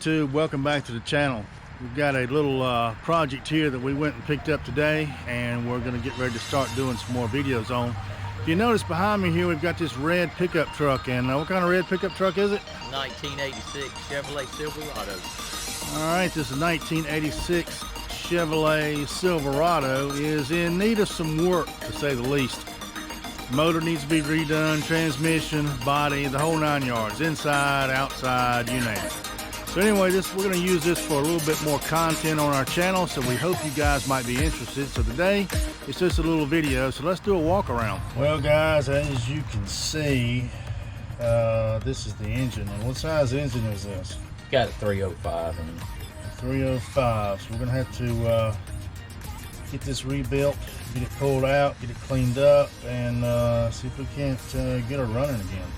YouTube, welcome back to the channel. We've got a little project here that we went and picked up today, and we're going to get ready to start doing some more videos on. If you notice behind me here, we've got this red pickup truck, and what kind of red pickup truck is it? 1986 Chevrolet Silverado. Alright, this is 1986 Chevrolet Silverado. Is in need of some work, to say the least. Motor needs to be redone, transmission, body, the whole 9 yards, inside, outside, you name it. So anyway, we're going to use this for a little bit more content on our channel, so we hope you guys might be interested. So today, it's just a little video, so let's do a walk around. Well guys, as you can see, this is the engine. And what size engine is this? Got a 305 in it. 305, so we're going to have to get this rebuilt, get it pulled out, get it cleaned up, and see if we can't get her running again.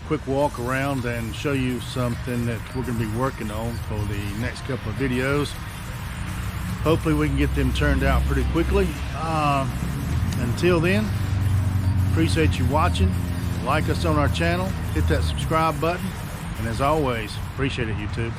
Quick walk around and show you something that we're going to be working on for the next couple of videos. Hopefully we can get them turned out pretty quickly. Until then, appreciate you watching. Like us on our channel, hit that subscribe button, and as always, appreciate it, YouTube.